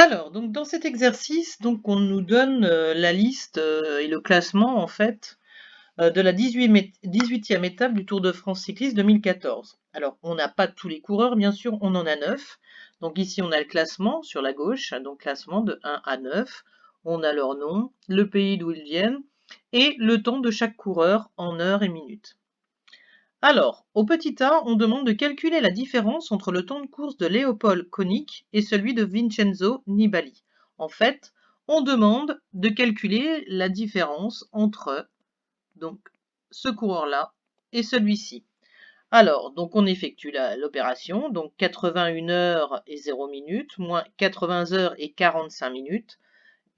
Alors, donc dans cet exercice, donc on nous donne la liste et le classement en fait de la 18e étape du Tour de France cycliste 2014. Alors, on n'a pas tous les coureurs, bien sûr, on en a 9. Donc ici, on a le classement sur la gauche, donc classement de 1 à 9. On a leur nom, le pays d'où ils viennent et le temps de chaque coureur en heures et minutes. Alors, au petit a, on demande de calculer la différence entre le temps de course de Léopold Koenig et celui de Vincenzo Nibali. En fait, on demande de calculer la différence entre donc, ce coureur-là et celui-ci. Alors, donc on effectue l'opération, donc 81 heures et 0 minutes, moins 80 heures et 45 minutes,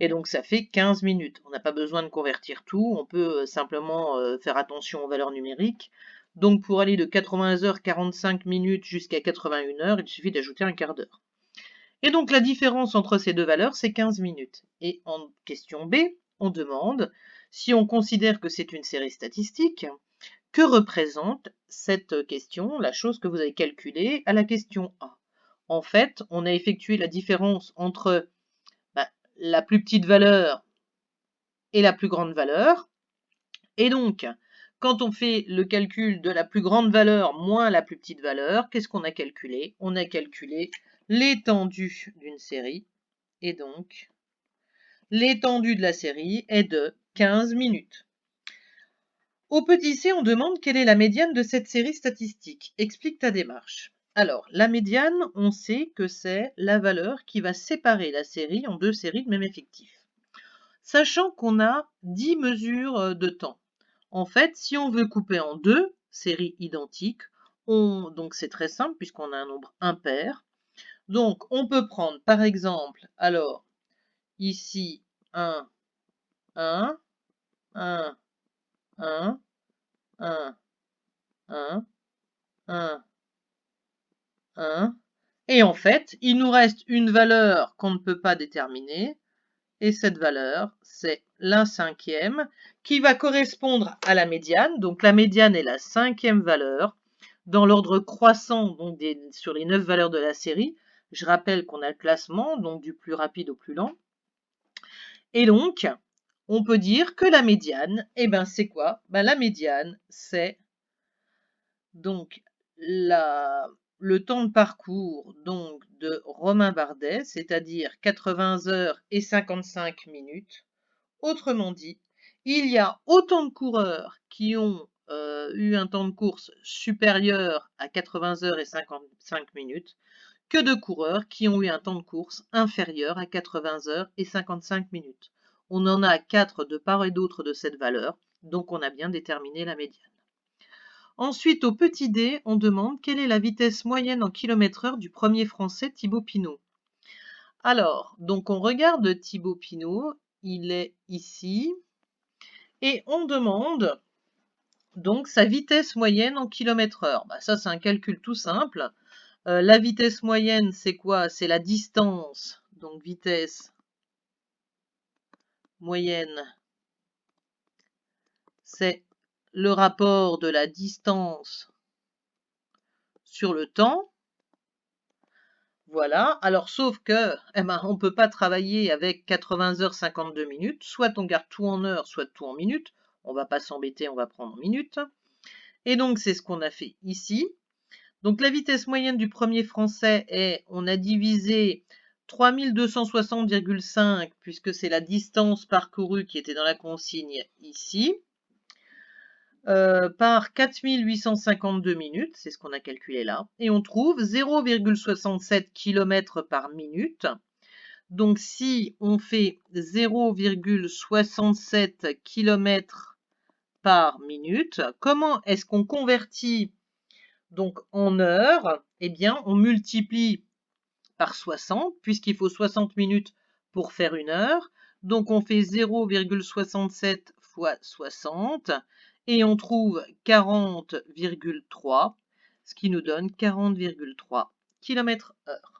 et donc ça fait 15 minutes. On n'a pas besoin de convertir tout, on peut simplement faire attention aux valeurs numériques. Donc pour aller de 80 heures 45 minutes jusqu'à 81 heures, il suffit d'ajouter un quart d'heure. Et donc la différence entre ces deux valeurs, c'est 15 minutes. Et en question B, on demande, si on considère que c'est une série statistique, que représente cette question, la chose que vous avez calculée à la question A? En fait, on a effectué la différence entre la plus petite valeur et la plus grande valeur. Et donc, quand on fait le calcul de la plus grande valeur moins la plus petite valeur, qu'est-ce qu'on a calculé? On a calculé l'étendue d'une série. Et donc, l'étendue de la série est de 15 minutes. Au petit c, on demande quelle est la médiane de cette série statistique. Explique ta démarche. Alors, la médiane, on sait que c'est la valeur qui va séparer la série en deux séries de même effectif. Sachant qu'on a 10 mesures de temps. En fait, si on veut couper en deux séries identiques, donc c'est très simple puisqu'on a un nombre impair. Donc, on peut prendre par exemple, alors, ici, 1, 1, 1, 1, 1, 1, 1, 1. Et en fait, il nous reste une valeur qu'on ne peut pas déterminer. Et cette valeur, c'est l'1/5 qui va correspondre à la médiane. Donc la médiane est la 5e valeur dans l'ordre croissant donc sur les 9 valeurs de la série. Je rappelle qu'on a le classement, donc du plus rapide au plus lent. Et donc, on peut dire que la médiane, eh ben c'est quoi? Ben, la médiane, c'est donc le temps de parcours donc, de Romain Bardet, c'est-à-dire 80 heures et 55 minutes. Autrement dit, il y a autant de coureurs qui ont eu un temps de course supérieur à 80 heures et 55 minutes que de coureurs qui ont eu un temps de course inférieur à 80 heures et 55 minutes. On en a 4 de part et d'autre de cette valeur, donc on a bien déterminé la médiane. Ensuite, au petit d, on demande quelle est la vitesse moyenne en km/h du premier français Thibaut Pinot. Alors, donc on regarde Thibaut Pinot, il est ici, et on demande donc sa vitesse moyenne en km/h. Ça, c'est un calcul tout simple. La vitesse moyenne, c'est quoi? C'est la distance, donc vitesse moyenne, c'est le rapport de la distance sur le temps. Voilà, alors sauf que, on ne peut pas travailler avec 80 heures 52 minutes, soit on garde tout en heures, soit tout en minutes. On ne va pas s'embêter, on va prendre en minutes. Et donc, c'est ce qu'on a fait ici. Donc, la vitesse moyenne du premier français est, on a divisé 3260,5, puisque c'est la distance parcourue qui était dans la consigne ici, par 4852 minutes, c'est ce qu'on a calculé là, et on trouve 0,67 km par minute. Donc si on fait 0,67 km par minute, comment est-ce qu'on convertit donc en heures? Eh bien, on multiplie par 60, puisqu'il faut 60 minutes pour faire une heure. Donc on fait 0,67 fois 60 et on trouve 40,3, ce qui nous donne 40,3 km/h.